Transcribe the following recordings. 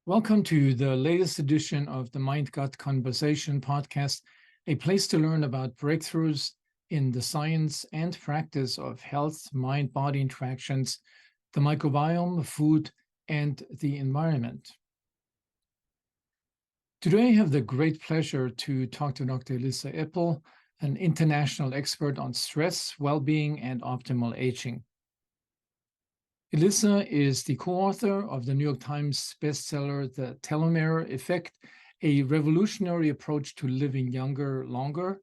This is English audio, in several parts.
Welcome to the latest edition of the Mind-Gut Conversation podcast, a place to learn about breakthroughs in the science and practice of health, mind-body interactions, the microbiome, food, and the environment. Today, I have the great pleasure to talk to Dr. Elissa Epel, an international expert on stress, well-being, and optimal aging. Elissa is the co-author of the New York Times bestseller, The Telomere Effect, a revolutionary approach to living younger, longer,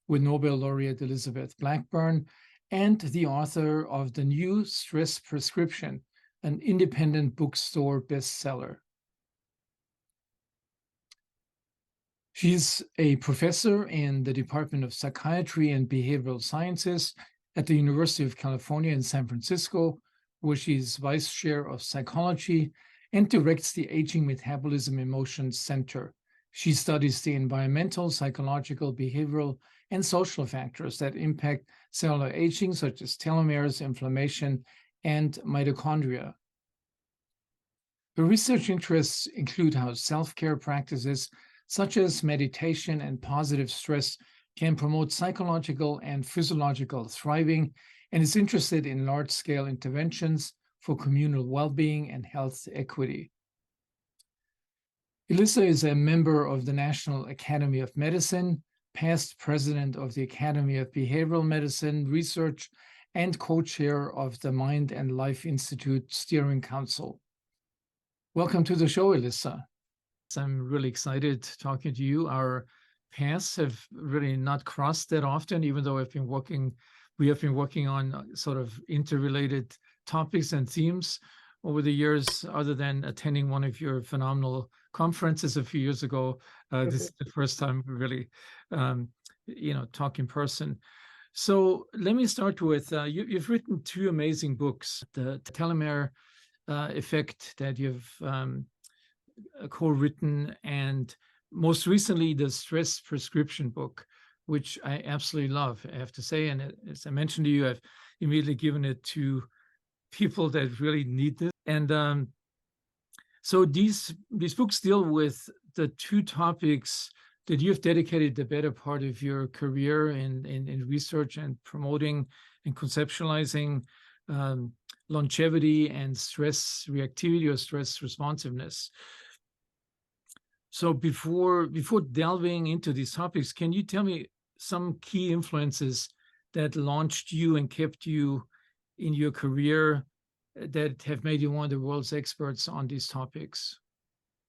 with Nobel Laureate Elizabeth Blackburn, and the author of The New Stress Prescription, an independent bookstore bestseller. She's a professor in the Department of Psychiatry and Behavioral Sciences at the University of California in San Francisco, where she's vice chair of psychology and directs the Aging Metabolism Emotions Center. She studies the environmental, psychological, behavioral, and social factors that impact cellular aging, such as telomeres, inflammation, and mitochondria. Her research interests include how self-care practices such as meditation and positive stress can promote psychological and physiological thriving, and is interested in large-scale interventions for communal well-being and health equity. Elissa is a member of the National Academy of Medicine, past president of the Academy of Behavioral Medicine Research, and co-chair of the Mind and Life Institute Steering Council. Welcome to the show, Elissa. I'm really excited talking to you. Our paths have really not crossed that often, even though we have been working on sort of interrelated topics and themes over the years. Other than attending one of your phenomenal conferences a few years ago, this is the first time we really, talk in person. So let me start with, you've written two amazing books, the Telomere Effect that you've co-written, and most recently the Stress Prescription book, which I absolutely love, I have to say. And as I mentioned to you, I've immediately given it to people that really need this. And so these books deal with the two topics that you've dedicated the better part of your career in research and promoting and conceptualizing longevity and stress reactivity or stress responsiveness. So before delving into these topics, can you tell me some key influences that launched you and kept you in your career that have made you one of the world's experts on these topics?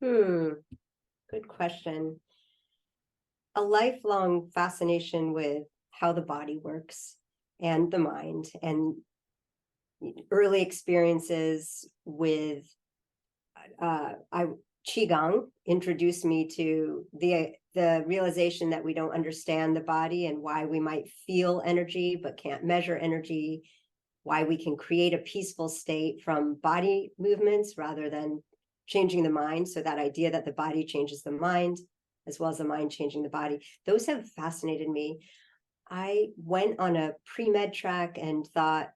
Good question. A lifelong fascination with how the body works and the mind, and early experiences with Qigong introduced me to the realization that we don't understand the body and why we might feel energy but can't measure energy, why we can create a peaceful state from body movements rather than changing the mind. So that idea that the body changes the mind as well as the mind changing the body, those have fascinated me. I went on a pre-med track and thought,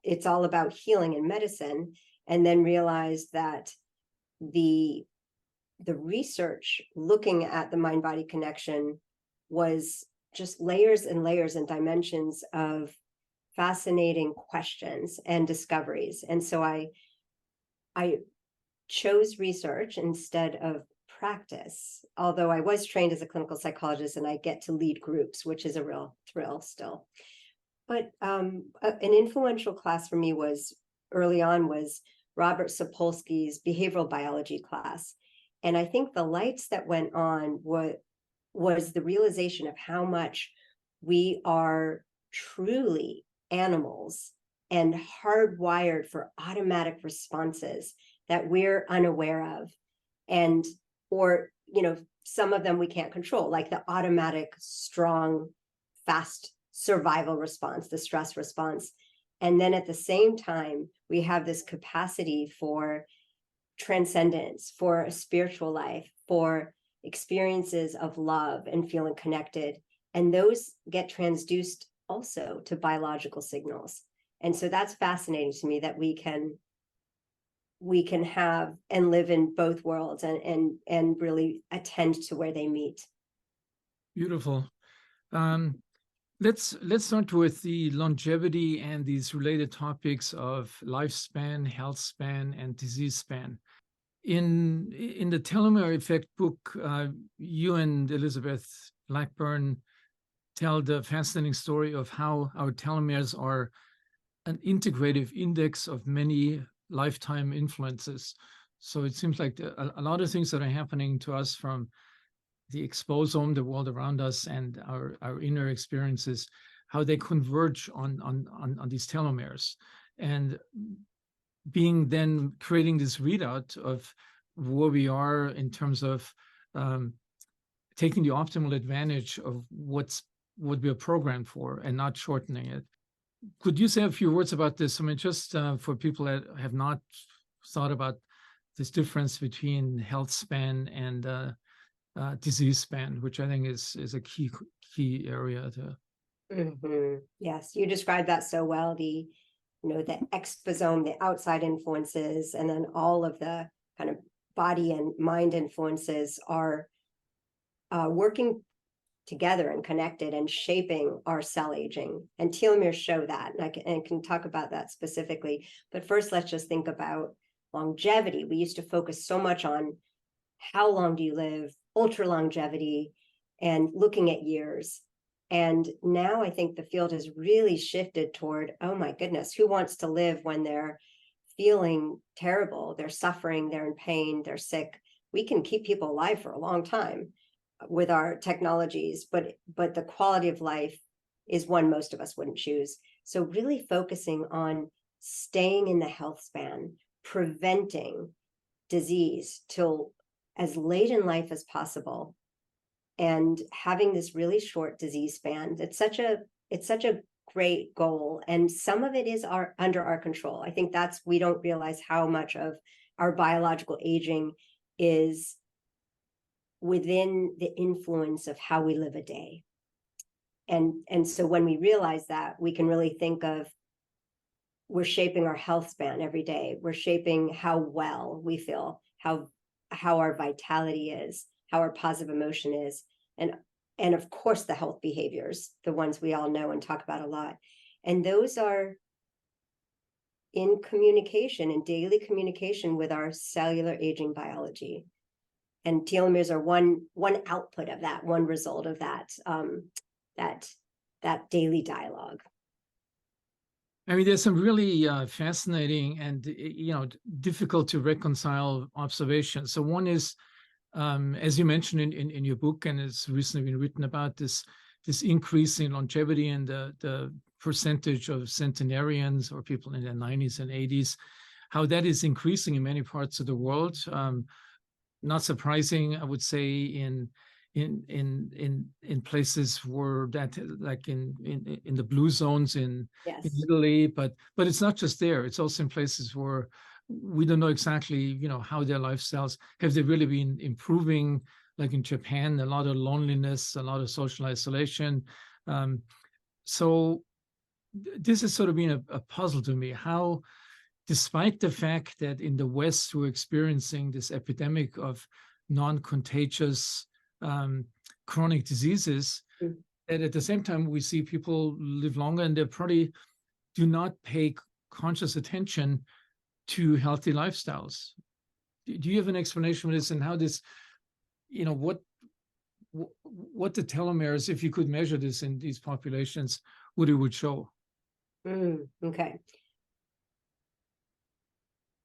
it's all about healing and medicine, and then realized that the research looking at the mind-body connection was just layers and layers and dimensions of fascinating questions and discoveries. And so I chose research instead of practice, although I was trained as a clinical psychologist and I get to lead groups, which is a real thrill still. But an influential class for me was Robert Sapolsky's behavioral biology class. And I think the lights that went on was the realization of how much we are truly animals and hardwired for automatic responses that we're unaware of. Or some of them we can't control, like the automatic, strong, fast survival response, the stress response. And then at the same time, we have this capacity for transcendence, for a spiritual life, for experiences of love and feeling connected. And those get transduced also to biological signals. And so that's fascinating to me, that we can we can have and live in both worlds and really attend to where they meet. Beautiful. Let's start with the longevity and these related topics of lifespan, health span, and disease span. In the Telomere Effect book, you and Elizabeth Blackburn tell the fascinating story of how our telomeres are an integrative index of many lifetime influences. So it seems like a lot of things that are happening to us from the exposome, the world around us, and our inner experiences, how they converge on these telomeres. And being then creating this readout of where we are in terms of taking the optimal advantage of what we are programmed for and not shortening it. Could you say a few words about this? I mean, just for people that have not thought about this difference between health span and disease span, which I think is a key area to. Mm-hmm. Yes, you described that so well. The exposome, the outside influences, and then all of the kind of body and mind influences are working together and connected and shaping our cell aging. And telomeres show that, and I can talk about that specifically. But first, let's just think about longevity. We used to focus so much on how long do you live, ultra longevity, and looking at years. And now I think the field has really shifted toward, oh my goodness, who wants to live when they're feeling terrible, they're suffering, they're in pain, they're sick? We can keep people alive for a long time with our technologies, but the quality of life is one most of us wouldn't choose. So really focusing on staying in the health span, preventing disease till as late in life as possible, and having this really short disease span. It's such a great goal, and some of it is under our control. I think we don't realize how much of our biological aging is within the influence of how we live a day. And so when we realize that, we can really think of, we're shaping our health span every day. We're shaping how well we feel, how our vitality is, how our positive emotion is, and of course the health behaviors, the ones we all know and talk about a lot. And those are in communication, in daily communication with our cellular aging biology. And telomeres are one output of that, one result of that, that daily dialogue. I mean, there's some really fascinating and difficult to reconcile observations. So one is, as you mentioned in your book, and it's recently been written about, this increase in longevity and the percentage of centenarians or people in their 90s and 80s, how that is increasing in many parts of the world. Not surprising, I would say, in places where that, like in the blue zones in Italy, but it's not just there. It's also in places where we don't know exactly, how their lifestyles have they really been improving. Like in Japan, a lot of loneliness, a lot of social isolation. So this has sort of been a puzzle to me. How, despite the fact that in the West we're experiencing this epidemic of non-contagious chronic diseases, and at the same time we see people live longer and they probably do not pay conscious attention to healthy lifestyles. Do you have an explanation for this, and how this, what the telomeres, if you could measure this in these populations, what it would show? Okay.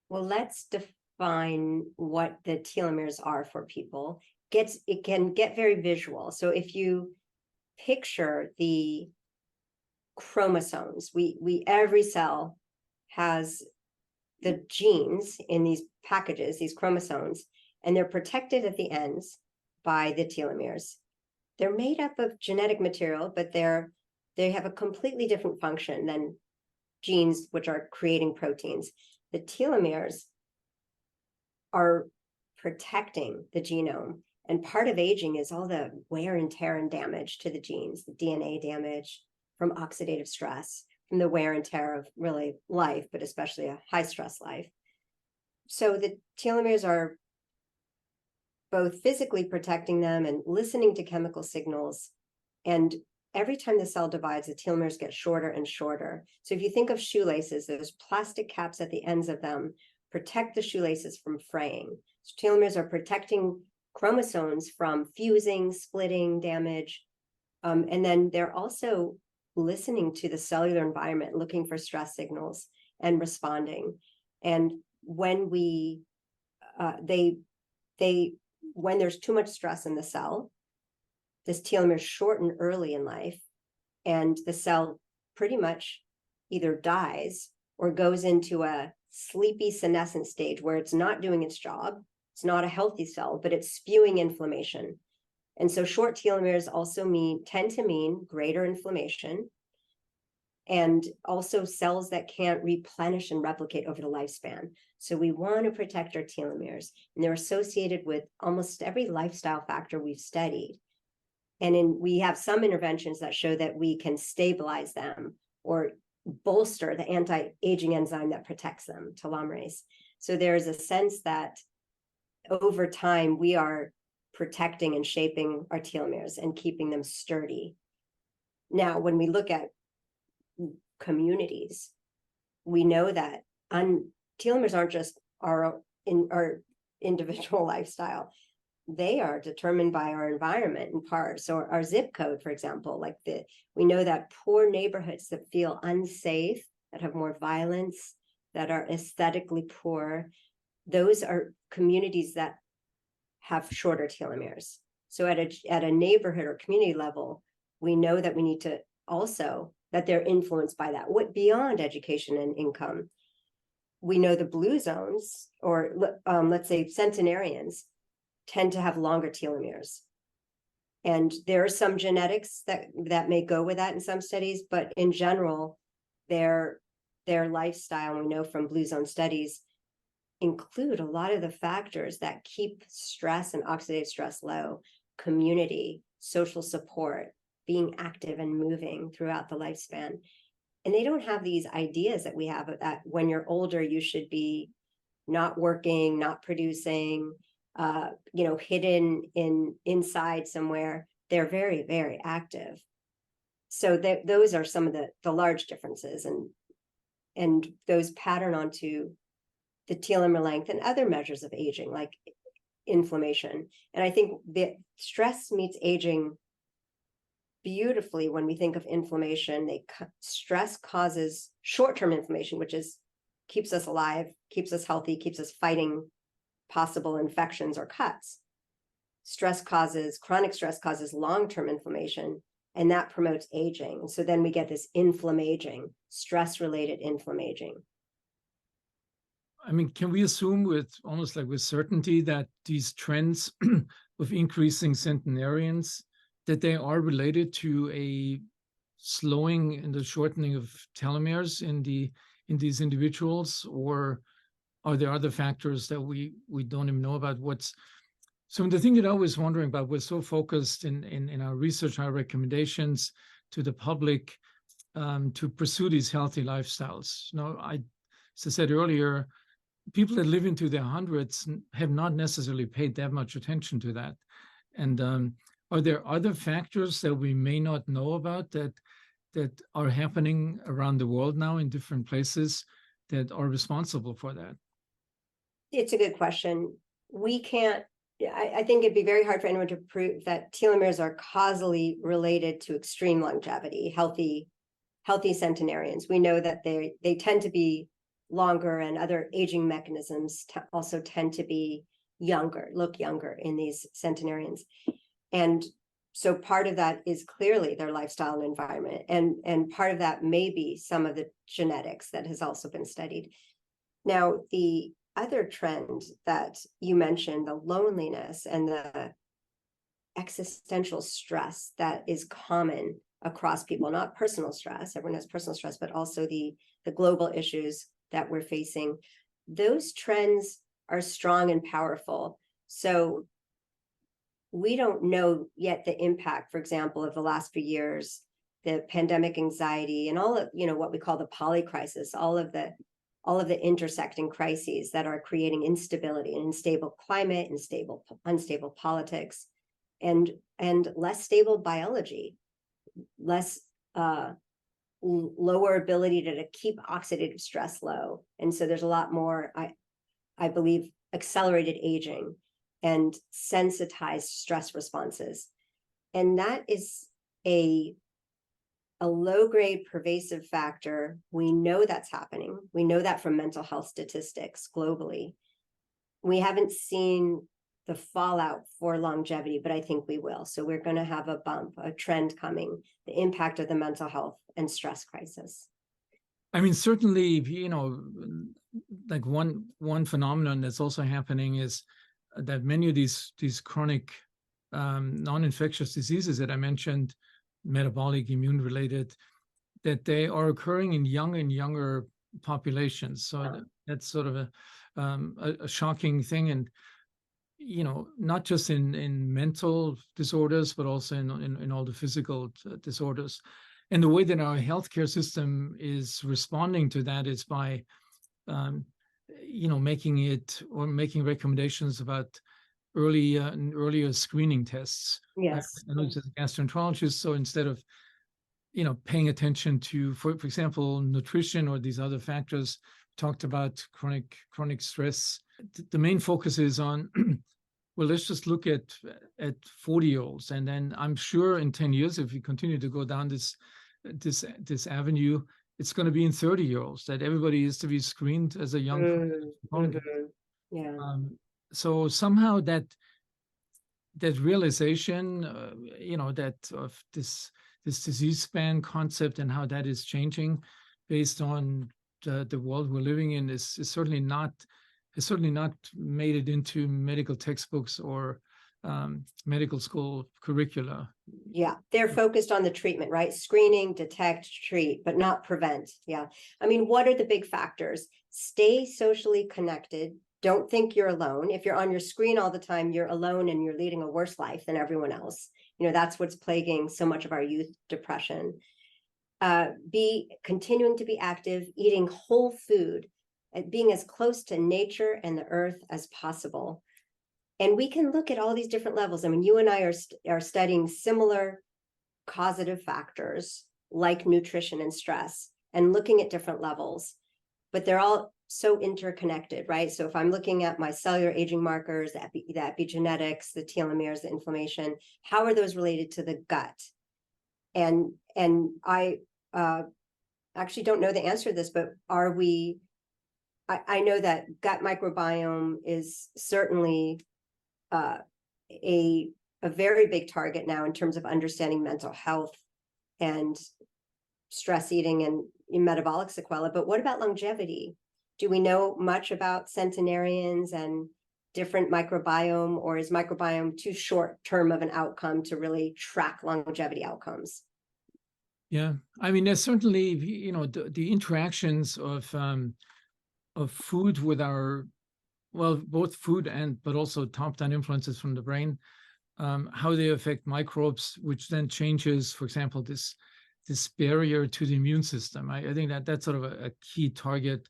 Well, let's define what the telomeres are for people. It can get very visual. So if you picture the chromosomes, every cell has the genes in these packages, these chromosomes, and they're protected at the ends by the telomeres. They're made up of genetic material, but they have a completely different function than genes, which are creating proteins. The telomeres are protecting the genome. And part of aging is all the wear and tear and damage to the genes, the DNA damage from oxidative stress, from the wear and tear of really life, but especially a high stress life. So the telomeres are both physically protecting them and listening to chemical signals. And every time the cell divides, the telomeres get shorter and shorter. So if you think of shoelaces, those plastic caps at the ends of them protect the shoelaces from fraying. So telomeres are protecting chromosomes from fusing, splitting, damage. And then they're also listening to the cellular environment, looking for stress signals and responding. And when when there's too much stress in the cell, this telomere shorten early in life, and the cell pretty much either dies or goes into a sleepy senescent stage where it's not doing its job. It's not a healthy cell, but it's spewing inflammation. And so short telomeres also tend to mean greater inflammation, and also cells that can't replenish and replicate over the lifespan. So we want to protect our telomeres, and they're associated with almost every lifestyle factor we've studied. And we have some interventions that show that we can stabilize them or bolster the anti-aging enzyme that protects them, telomerase. So there's a sense that over time, we are protecting and shaping our telomeres and keeping them sturdy. Now, when we look at communities, we know that telomeres aren't just our individual lifestyle. They are determined by our environment in part. So our zip code, for example, we know that poor neighborhoods that feel unsafe, that have more violence, that are aesthetically poor, those are communities that have shorter telomeres. So at a neighborhood or community level, we know that we need to also, that they're influenced by that. What beyond education and income? We know the blue zones, or let's say centenarians, tend to have longer telomeres. And there are some genetics that may go with that in some studies, but in general, their lifestyle, we know from blue zone studies, include a lot of the factors that keep stress and oxidative stress low: community, social support, being active and moving throughout the lifespan. And they don't have these ideas that we have that when you're older, you should be not working, not producing, hidden inside somewhere. They're very, very active. So those are some of the large differences, and those pattern onto the telomere length and other measures of aging, like inflammation. And I think that stress meets aging beautifully when we think of inflammation. Stress causes short-term inflammation, which keeps us alive, keeps us healthy, keeps us fighting possible infections or cuts. Chronic stress causes long-term inflammation, and that promotes aging. And so then we get this inflammaging, stress-related inflammaging. I mean, can we assume with certainty that these trends of increasing centenarians, that they are related to a slowing and the shortening of telomeres in these individuals, or are there other factors that we don't even know about? So the thing that I was wondering about, we're so focused in our research, our recommendations to the public to pursue these healthy lifestyles. As I said earlier, people that live into their hundreds have not necessarily paid that much attention to that. And are there other factors that we may not know about that are happening around the world now in different places that are responsible for that? It's a good question. I think it'd be very hard for anyone to prove that telomeres are causally related to extreme longevity, healthy centenarians. We know that they tend to be longer, and other aging mechanisms also tend to be look younger in these centenarians. And so part of that is clearly their lifestyle and environment. And part of that may be some of the genetics that has also been studied. Now, the other trend that you mentioned, the loneliness and the existential stress that is common across people, not personal stress, everyone has personal stress, but also the global issues that we're facing, those trends are strong and powerful. So we don't know yet the impact, for example, of the last few years, the pandemic anxiety and all of, what we call the polycrisis, all all of the intersecting crises that are creating instability, and unstable climate, unstable politics, and less stable biology, less lower ability to keep oxidative stress low. And so there's a lot more, I believe, accelerated aging and sensitized stress responses. And that is a low-grade pervasive factor. We know that's happening. We know that from mental health statistics globally. We haven't seen the fallout for longevity, but I think we will. So we're going to have a bump, a trend coming, the impact of the mental health and stress crisis. I mean, certainly, like one phenomenon that's also happening is that many of these chronic non-infectious diseases that I mentioned, metabolic, immune-related, that they are occurring in younger and younger populations. So that's sort of a shocking thing. And not just in mental disorders, but also in all the physical disorders. And the way that our healthcare system is responding to that is by, making recommendations about earlier screening tests. Yes. I know as a gastroenterologist, so instead of, paying attention to, for example, nutrition or these other factors, talked about chronic stress. The main focus is on, well, let's just look at 40-year-olds, and then I'm sure in 10 years, if we continue to go down this avenue, it's going to be in 30-year-olds that everybody is to be screened as a young. Yeah. So somehow that realization, that of this disease span concept and how that is changing based on the world we're living in is certainly not made it into medical textbooks or medical school curricula. Yeah, they're focused on the treatment, right? Screening, detect, treat, but not prevent. Yeah. I mean, what are the big factors? Stay socially connected. Don't think you're alone. If you're on your screen all the time, you're alone and you're leading a worse life than everyone else. That's what's plaguing so much of our youth depression. Be continuing to be active, eating whole food, being as close to nature and the earth as possible. And we can look at all these different levels. I mean, you and I are studying similar causative factors like nutrition and stress and looking at different levels, but they're all so interconnected, right? So if I'm looking at my cellular aging markers, the epigenetics, the telomeres, the inflammation, how are those related to the gut? And I actually don't know the answer to this, but are we, I know that gut microbiome is certainly a very big target now in terms of understanding mental health and stress eating and metabolic sequelae. But what about longevity? Do we know much about centenarians and different microbiome, or is microbiome too short term of an outcome to really track longevity outcomes? Yeah, I mean, there's certainly, the interactions of food with both food but also top-down influences from the brain, how they affect microbes, which then changes, for example, this barrier to the immune system. I think that's sort of a key target,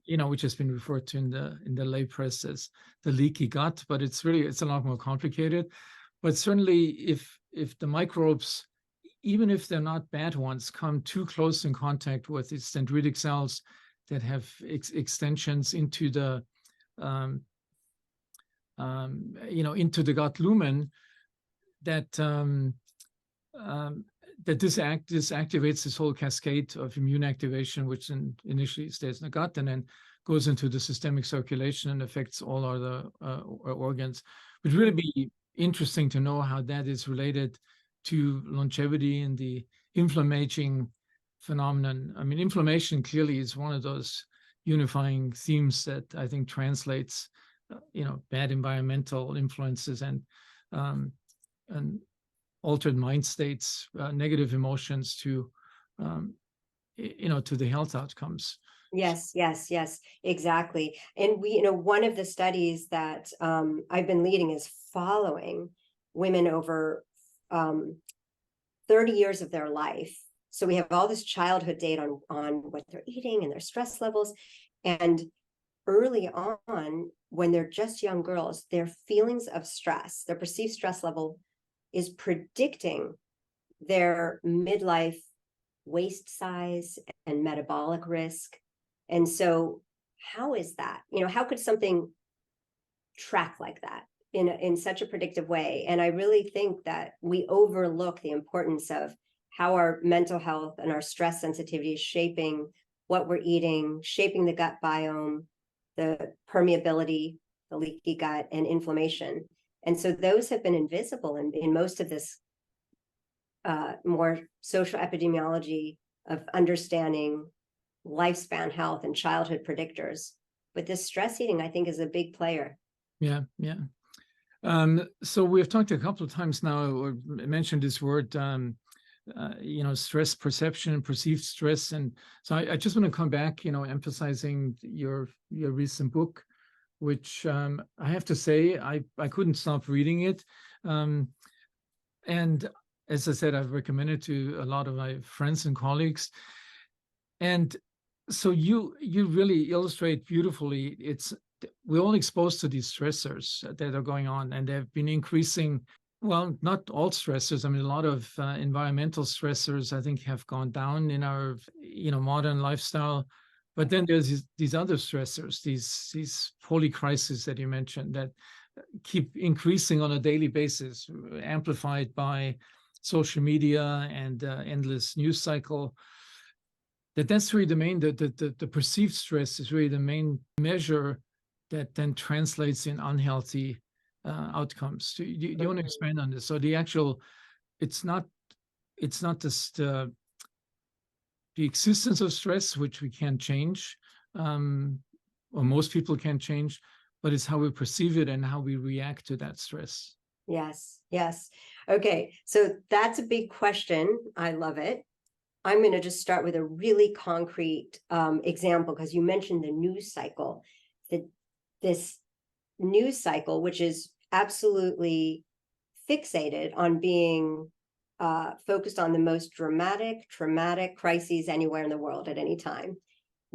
which has been referred to in the lay press as the leaky gut, but it's a lot more complicated. But certainly, if the microbes, even if they're not bad ones, come too close in contact with its dendritic cells that have extensions into the into the gut lumen, that this activates this whole cascade of immune activation, which initially stays in the gut and then goes into the systemic circulation and affects all other organs. It would really be interesting to know how that is related to longevity and the inflammation phenomenon. I mean, inflammation clearly is one of those unifying themes that I think translates, bad environmental influences and altered mind states, negative emotions to the health outcomes. Yes, exactly. And one of the studies that I've been leading is following women over 30 years of their life. So we have all this childhood data on what they're eating and their stress levels. And early on, when they're just young girls, their feelings of stress, their perceived stress level is predicting their midlife waist size and metabolic risk. And so how is that? How could something track like that in such a predictive way? And I really think that we overlook the importance of how our mental health and our stress sensitivity is shaping what we're eating, shaping the gut biome, the permeability, the leaky gut, and inflammation. And so those have been invisible in most of this more social epidemiology of understanding lifespan health and childhood predictors. But this stress eating, I think, is a big player. Yeah. So we've talked a couple of times now, or mentioned this word, stress perception and perceived stress. And so I just want to come back, emphasizing your recent book, which I have to say, I couldn't stop reading it. And as I said, I've recommended to a lot of my friends and colleagues. And so you really illustrate beautifully, we're all exposed to these stressors that are going on, and they've been increasing. Well, not all stressors. I mean, a lot of environmental stressors, I think, have gone down in our, modern lifestyle. But then there's these other stressors, these polycrises that you mentioned, that keep increasing on a daily basis, amplified by social media and endless news cycle. That's really the main, the perceived stress is really the main measure that then translates in unhealthy outcomes. Do you want to expand on this? So it's not just the existence of stress, which we can't change, or most people can't change, but it's how we perceive it and how we react to that stress. Yes. Okay, so that's a big question. I love it. I'm going to just start with a really concrete example, because you mentioned the news cycle. This news cycle, which is absolutely fixated on being focused on the most dramatic, traumatic crises anywhere in the world at any time,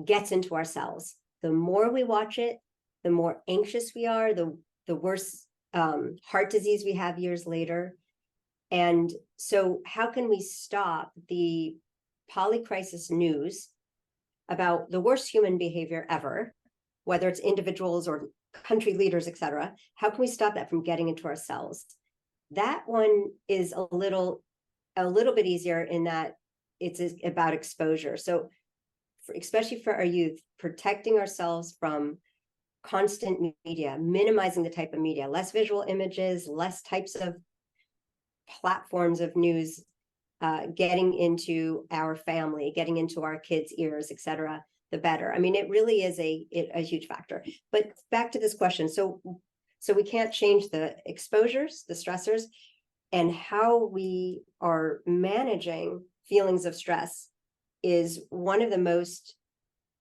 gets into our cells. The more we watch it, the more anxious we are, the worse heart disease we have years later. And so how can we stop the polycrisis news about the worst human behavior ever, whether it's individuals or country leaders, et cetera? How can we stop that from getting into our cells? That one is a little bit easier in that it's about exposure. So especially for our youth, protecting ourselves from constant media, minimizing the type of media, less visual images, less types of platforms of news getting into our family, getting into our kids' ears, et cetera, the better. I mean, it really is a huge factor. But back to this question. So we can't change the exposures, the stressors, and how we are managing feelings of stress is one of the most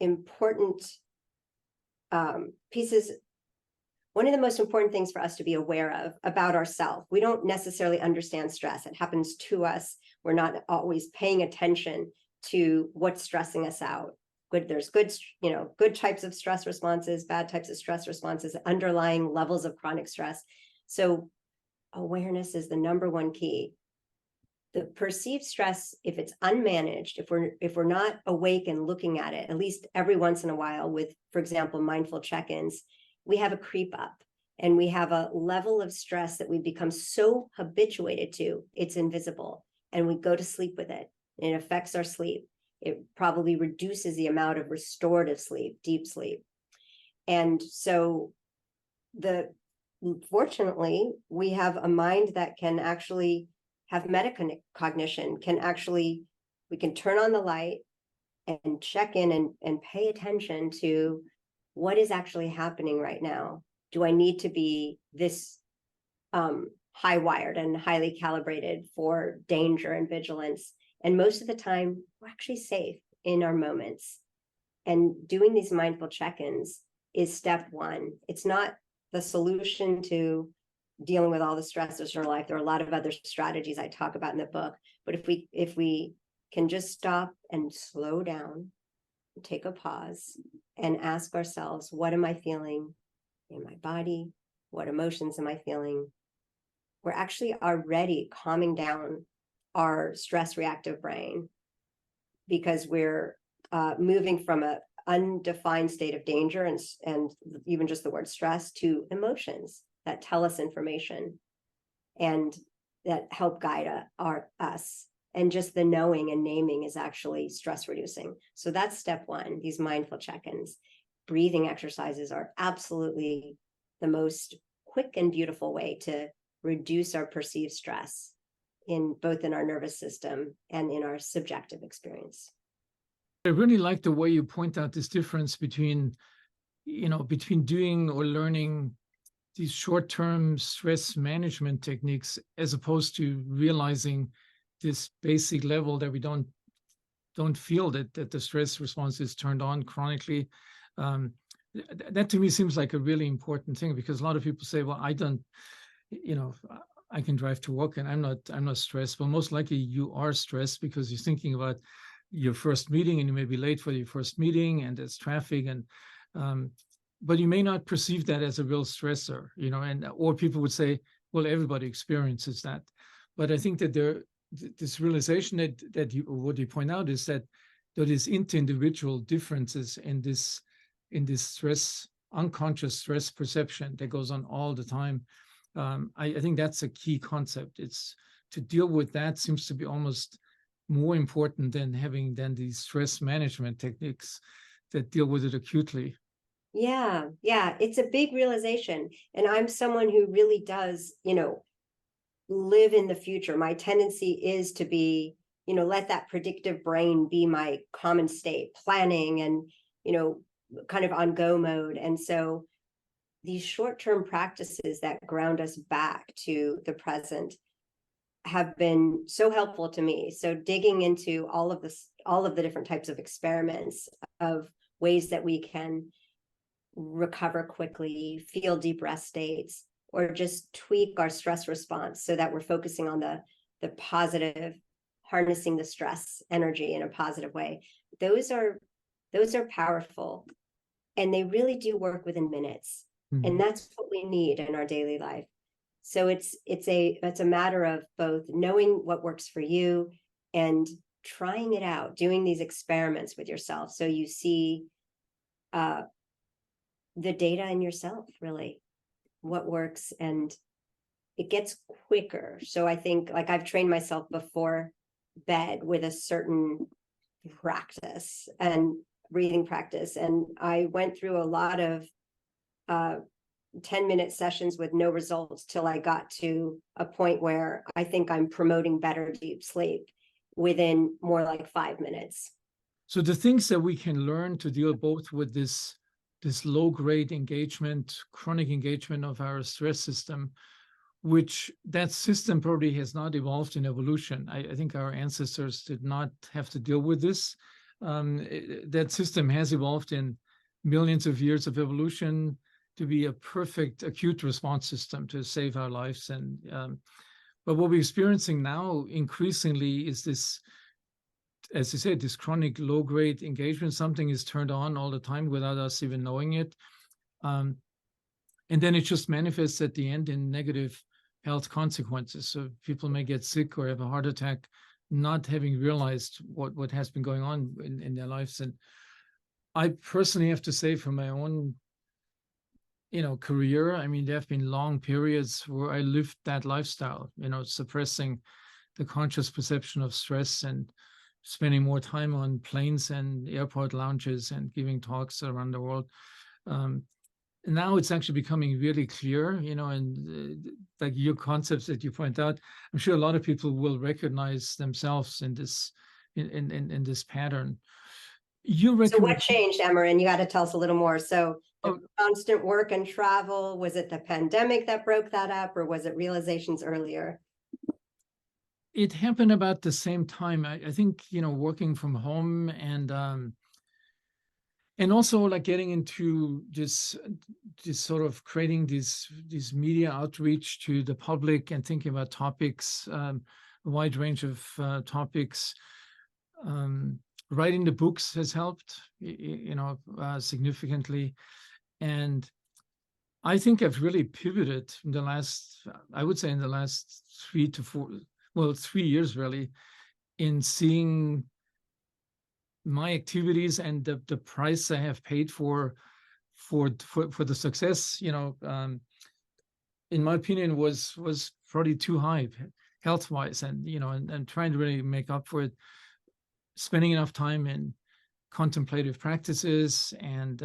important pieces, one of the most important things for us to be aware of about ourselves. We don't necessarily understand stress. It happens to us. We're not always paying attention to what's stressing us out. There's good types of stress responses, bad types of stress responses, underlying levels of chronic stress. So awareness is the number one key. The perceived stress, if it's unmanaged, if we're not awake and looking at it, at least every once in a while with, for example, mindful check-ins, we have a creep up and we have a level of stress that we become so habituated to, it's invisible, and we go to sleep with it, and it affects our sleep. It probably reduces the amount of restorative sleep, deep sleep. And so fortunately, we have a mind that can actually have metacognition, we can turn on the light and check in and pay attention to what is actually happening right now. Do I need to be this high wired and highly calibrated for danger and vigilance? And most of the time, we're actually safe in our moments. And doing these mindful check-ins is step one. It's not the solution to dealing with all the stressors in our life. There are a lot of other strategies I talk about in the book. But if we can just stop and slow down, take a pause, and ask ourselves, what am I feeling in my body? What emotions am I feeling? We're actually already calming down our stress reactive brain, because we're moving from an undefined state of danger and even just the word stress to emotions that tell us information and that help guide us. And just the knowing and naming is actually stress reducing. So that's step one, these mindful check-ins. Breathing exercises are absolutely the most quick and beautiful way to reduce our perceived stress in both in our nervous system and in our subjective experience. I really like the way you point out this difference between, between doing or learning these short-term stress management techniques as opposed to realizing this basic level that we don't feel that the stress response is turned on chronically. That to me seems like a really important thing, because a lot of people say, well, I don't, I can drive to work and I'm not stressed. Well, most likely you are stressed because you're thinking about your first meeting and you may be late for your first meeting and there's traffic, and but you may not perceive that as a real stressor, or people would say, well, everybody experiences that. But I think that this realization that what you point out is that there is inter-individual differences in this stress, unconscious stress perception that goes on all the time. I think that's a key concept. It's to deal with that seems to be almost more important than these stress management techniques that deal with it acutely. Yeah, it's a big realization. And I'm someone who really does, live in the future. My tendency is to be, let that predictive brain be my common state, planning and, kind of on go mode. And so these short-term practices that ground us back to the present have been so helpful to me. So digging into all of the different types of experiments of ways that we can recover quickly, feel deep rest states, or just tweak our stress response so that we're focusing on the positive, harnessing the stress energy in a positive way. Those are powerful, and they really do work within minutes. Mm-hmm. And that's what we need in our daily life. So it's a matter of both knowing what works for you and trying it out, doing these experiments with yourself so you see the data in yourself, really, what works, and it gets quicker. So I think, like, I've trained myself before bed with a certain practice and breathing practice, and I went through a lot of 10-minute sessions with no results till I got to a point where I think I'm promoting better deep sleep within more like 5 minutes. So the things that we can learn to deal both with this low-grade engagement, chronic engagement of our stress system, which that system probably has not evolved in evolution. I think our ancestors did not have to deal with this. That system has evolved in millions of years of evolution to be a perfect acute response system to save our lives. But what we're experiencing now increasingly is this, as you said, this chronic low-grade engagement. Something is turned on all the time without us even knowing it. And then it just manifests at the end in negative health consequences. So people may get sick or have a heart attack, not having realized what has been going on in their lives. And I personally have to say, from my own career, I mean, there have been long periods where I lived that lifestyle, suppressing the conscious perception of stress and spending more time on planes and airport lounges and giving talks around the world. Now it's actually becoming really clear, and like your concepts that you point out, I'm sure a lot of people will recognize themselves in this in this pattern. So what changed, Amarin? You got to tell us a little more. So the constant work and travel, was it the pandemic that broke that up, or was it realizations earlier? It happened about the same time. I think, working from home and also like getting into this sort of creating these media outreach to the public and thinking about topics, a wide range of topics. Writing the books has helped, significantly. And I think I've really pivoted in the last, I would say in the last 3 years really, in seeing my activities and the price I have paid for the success, in my opinion, was probably too high health-wise, and and trying to really make up for it, spending enough time in contemplative practices and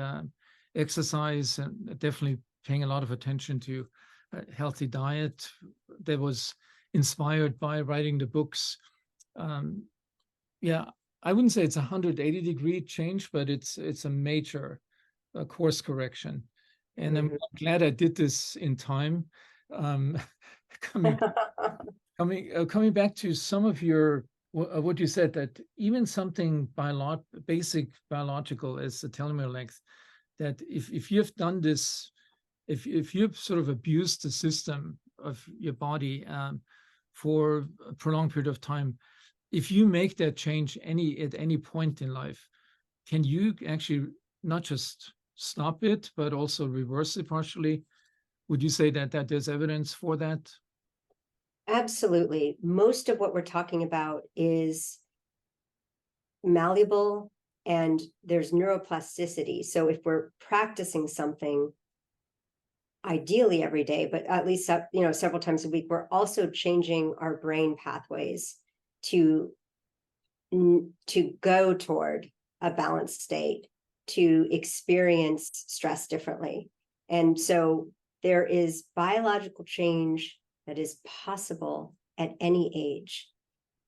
exercise, and definitely paying a lot of attention to a healthy diet that was inspired by writing the books. Yeah, I wouldn't say it's a 180-degree change, but it's a major course correction. And I'm glad I did this in time. Coming back to some of your what you said, that even something basic biological as the telomere length, that if you've done this, if you've sort of abused the system of your body for a prolonged period of time, if you make that change at any point in life, can you actually not just stop it, but also reverse it partially? Would you say that there's evidence for that? Absolutely. Most of what we're talking about is malleable, and there's neuroplasticity. So if we're practicing something, ideally every day, but at least several times a week, we're also changing our brain pathways to go toward a balanced state, to experience stress differently. And so there is biological change that is possible at any age.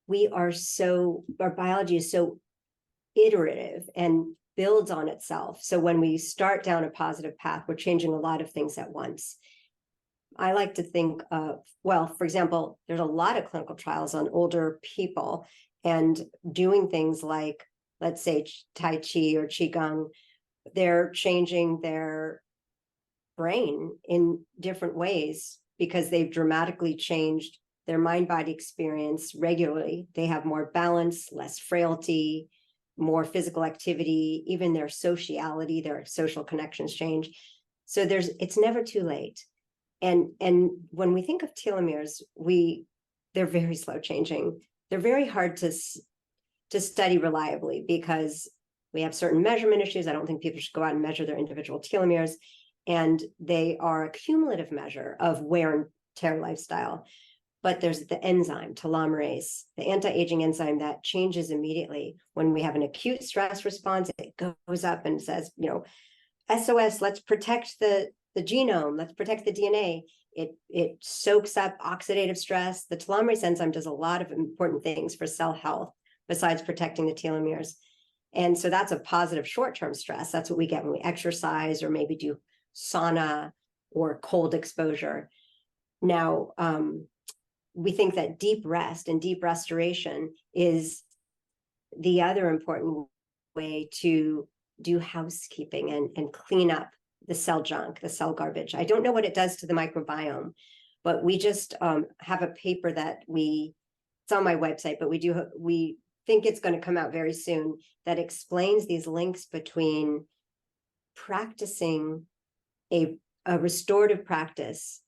Our biology is so iterative and builds on itself. So when we start down a positive path, we're changing a lot of things at once. I like to think of, well, for example, there's a lot of clinical trials on older people and doing things like, let's say, Tai Chi or Qigong. They're changing their brain in different ways because they've dramatically changed their mind-body experience regularly. They have more balance, less frailty, more physical activity, even their sociality, their social connections change. So it's never too late. And when we think of telomeres, they're very slow changing. They're very hard to study reliably because we have certain measurement issues. I don't think people should go out and measure their individual telomeres. And they are a cumulative measure of wear and tear lifestyle. But there's the enzyme, telomerase, the anti-aging enzyme that changes immediately. When we have an acute stress response, it goes up and says, SOS, let's protect the genome, let's protect the DNA. It soaks up oxidative stress. The telomerase enzyme does a lot of important things for cell health besides protecting the telomeres. And so that's a positive short-term stress. That's what we get when we exercise or maybe do sauna or cold exposure. Now, we think that deep rest and deep restoration is the other important way to do housekeeping and clean up the cell junk, the cell garbage. I don't know what it does to the microbiome, but we just have a paper that it's on my website, but we think it's going to come out very soon, that explains these links between practicing a restorative practice.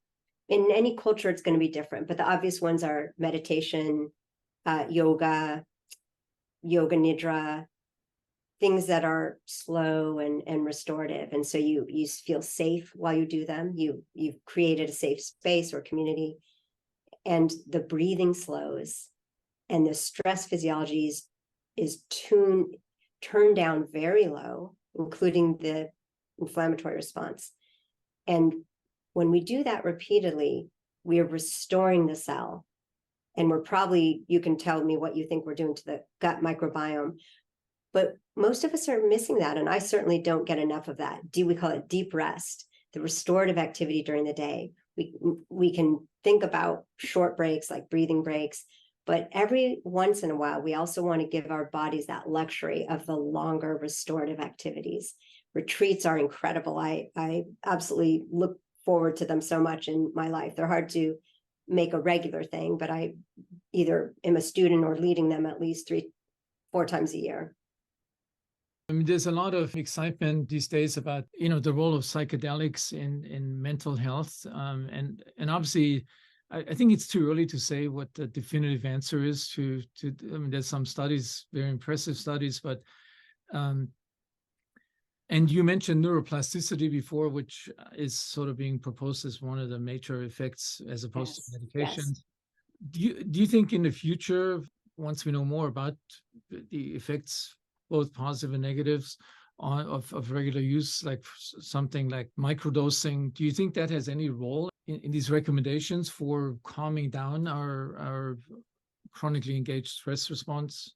In any culture, it's going to be different, but the obvious ones are meditation, yoga nidra, things that are slow and restorative. And so you feel safe while you do them. You've created a safe space or community, and the breathing slows, and the stress physiology is turned down very low, including the inflammatory response. And when we do that repeatedly, we are restoring the cell. And you can tell me what you think we're doing to the gut microbiome, but most of us are missing that. And I certainly don't get enough of that. We call it deep rest, the restorative activity during the day. We can think about short breaks, like breathing breaks, but every once in a while, we also want to give our bodies that luxury of the longer restorative activities. Retreats are incredible. I absolutely look forward to them so much in my life. They're hard to make a regular thing, but I either am a student or leading them at least 3-4 4 times a year. I mean, there's a lot of excitement these days about, the role of psychedelics in mental health. And obviously, I think it's too early to say what the definitive answer is I mean, there's some studies, very impressive studies, but, and you mentioned neuroplasticity before, which is sort of being proposed as one of the major effects as opposed to medication. Yes. Do you think in the future, once we know more about the effects, both positive and negatives of regular use, like something like microdosing, do you think that has any role in these recommendations for calming down our chronically engaged stress response?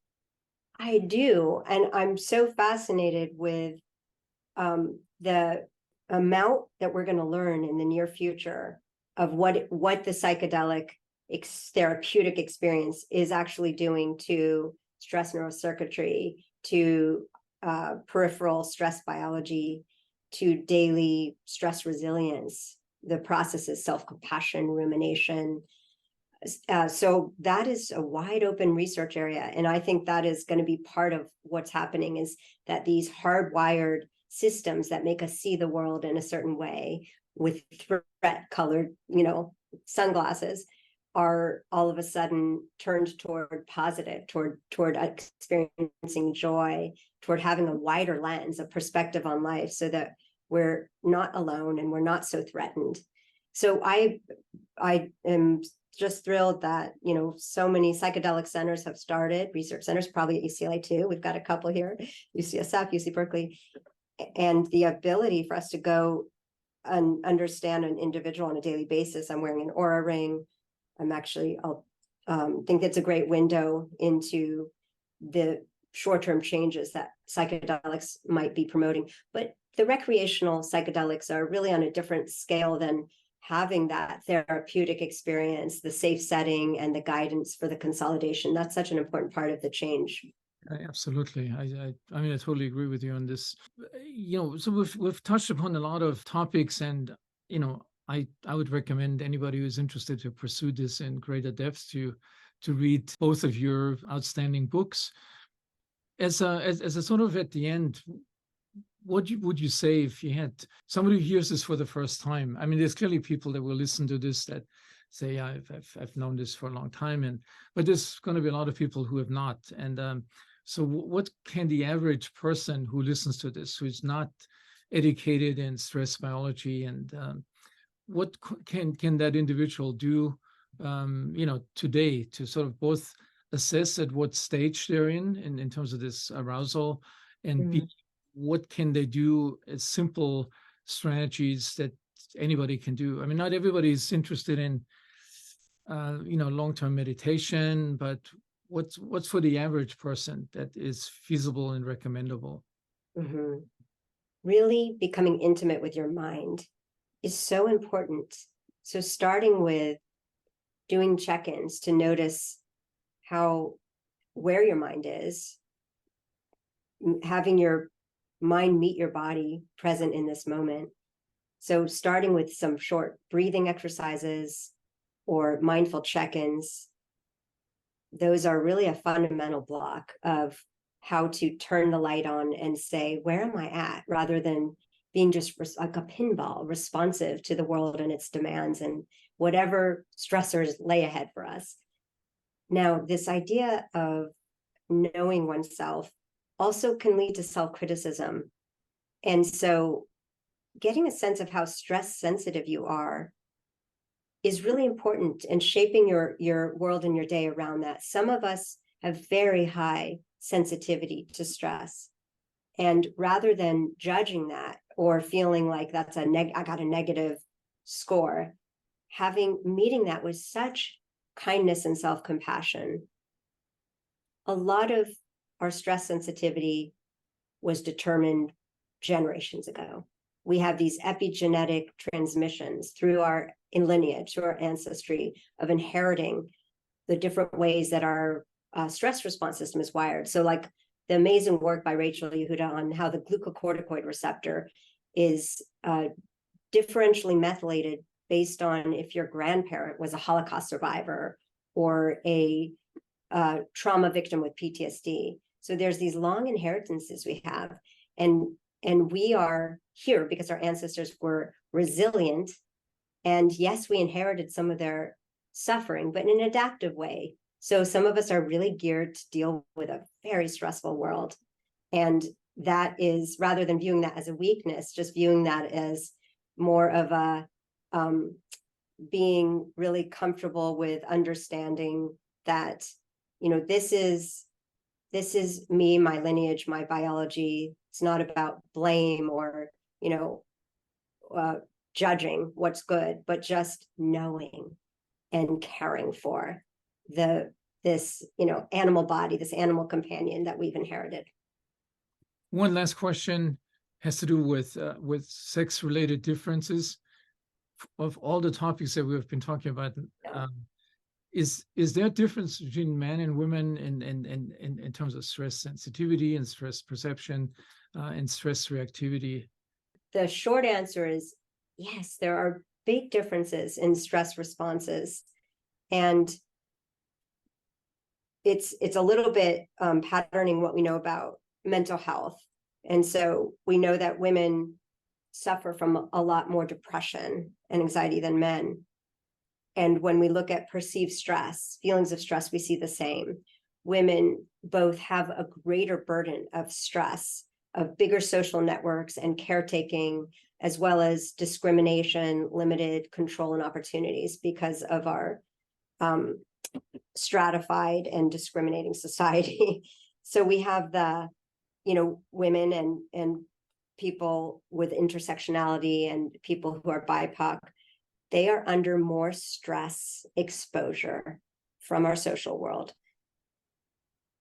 I do. And I'm so fascinated with the amount that we're going to learn in the near future of what the psychedelic therapeutic experience is actually doing to stress neurocircuitry, to peripheral stress biology, to daily stress resilience, the processes, self-compassion, rumination. So that is a wide open research area. And I think that is going to be part of what's happening, is that these hardwired systems that make us see the world in a certain way with threat colored, sunglasses, are all of a sudden turned toward positive, toward experiencing joy, toward having a wider lens, a perspective on life, so that we're not alone and we're not so threatened. So I am just thrilled that, so many psychedelic centers have started, research centers, probably at UCLA too. We've got a couple here, UCSF, UC Berkeley, and the ability for us to go and understand an individual on a daily basis. I'm wearing an Aura ring. I'll think it's a great window into the short-term changes that psychedelics might be promoting. But the recreational psychedelics are really on a different scale than having that therapeutic experience, the safe setting, and the guidance for the consolidation. That's such an important part of the change. Absolutely. I mean, I totally agree with you on this. So we've touched upon a lot of topics, and, I would recommend anybody who's interested to pursue this in greater depth to read both of your outstanding books. As a sort of at the end, what would you say if you had somebody who hears this for the first time? I mean, there's clearly people that will listen to this that say, yeah, I've known this for a long time, but there's going to be a lot of people who have not. And so what can the average person who listens to this, who's not educated in stress biology, and what can that individual do, today, to sort of both assess at what stage they're in terms of this arousal, and what can they do as simple strategies that anybody can do? I mean, not everybody is interested in, long-term meditation, but what's for the average person that is feasible and recommendable? Mm-hmm. Really becoming intimate with your mind is so important. So starting with doing check-ins to notice where your mind is, having your mind meet your body present in this moment. So starting with some short breathing exercises or mindful check-ins, those are really a fundamental block of how to turn the light on and say, where am I at? Rather than being just like a pinball, responsive to the world and its demands and whatever stressors lay ahead for us. Now, this idea of knowing oneself also can lead to self-criticism. And so getting a sense of how stress sensitive you are is really important, and shaping your world and your day around that. Some of us have very high sensitivity to stress. And rather than judging that or feeling like that's I got a negative score, meeting that with such kindness and self-compassion. A lot of our stress sensitivity was determined generations ago. We have these epigenetic transmissions through our lineage, through our ancestry, of inheriting the different ways that our stress response system is wired. So like the amazing work by Rachel Yehuda on how the glucocorticoid receptor is differentially methylated based on if your grandparent was a Holocaust survivor or a trauma victim with PTSD. So there's these long inheritances we have, and we are here because our ancestors were resilient. And yes, we inherited some of their suffering, but in an adaptive way. So some of us are really geared to deal with a very stressful world. And that is, rather than viewing that as a weakness, just viewing that as more of a being really comfortable with understanding that, this is me, my lineage, my biology. It's not about blame or, judging what's good, but just knowing and caring for this animal body, this animal companion that we've inherited. One last question has to do with sex-related differences. Of all the topics that we've been talking about, is there a difference between men and women in terms of stress sensitivity and stress perception and stress reactivity? The short answer is yes, there are big differences in stress responses. And it's a little bit patterning what we know about mental health. And so we know that women suffer from a lot more depression and anxiety than men. And when we look at perceived stress, feelings of stress, we see the same. Women both have a greater burden of stress, of bigger social networks and caretaking, as well as discrimination, limited control and opportunities because of our stratified and discriminating society. So we have the, women and people with intersectionality and people who are BIPOC, they are under more stress exposure from our social world.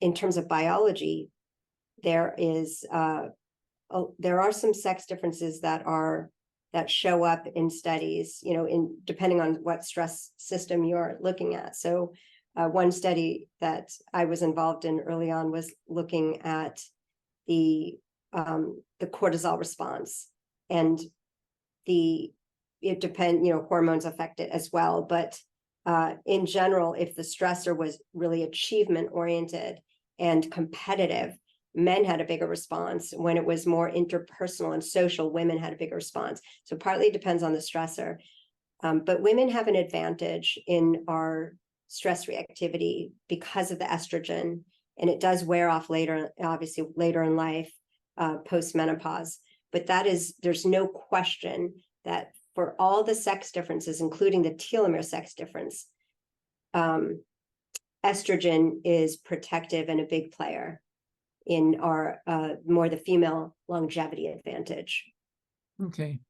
In terms of biology, there are some sex differences that show up in studies, depending on what stress system you're looking at. So one study that I was involved in early on was looking at the cortisol response, and hormones affect it as well. But in general, if the stressor was really achievement oriented and competitive, men had a bigger response. When it was more interpersonal and social, women had a bigger response. So partly it depends on the stressor. But women have an advantage in our stress reactivity because of the estrogen, and it does wear off later, obviously later in life, post-menopause. But there's no question that for all the sex differences, including the telomere sex difference, estrogen is protective and a big player in our more the female longevity advantage. Okay.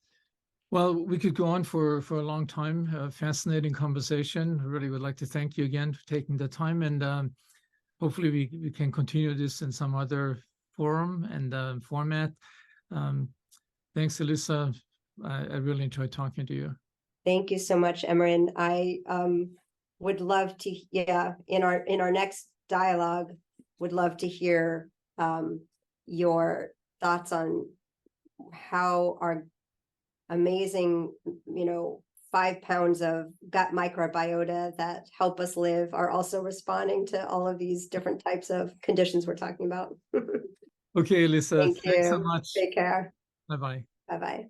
Well, we could go on for a long time. Fascinating conversation. I really would like to thank you again for taking the time, and hopefully we can continue this in some other forum and format. Thanks, Elissa. I really enjoyed talking to you. Thank you so much, Emran. I would love to, in our next dialogue, would love to hear your thoughts on how our amazing, 5 pounds of gut microbiota that help us live are also responding to all of these different types of conditions we're talking about. Okay, Elissa. Thank you. Thanks so much. Take care. Bye-bye. Bye-bye.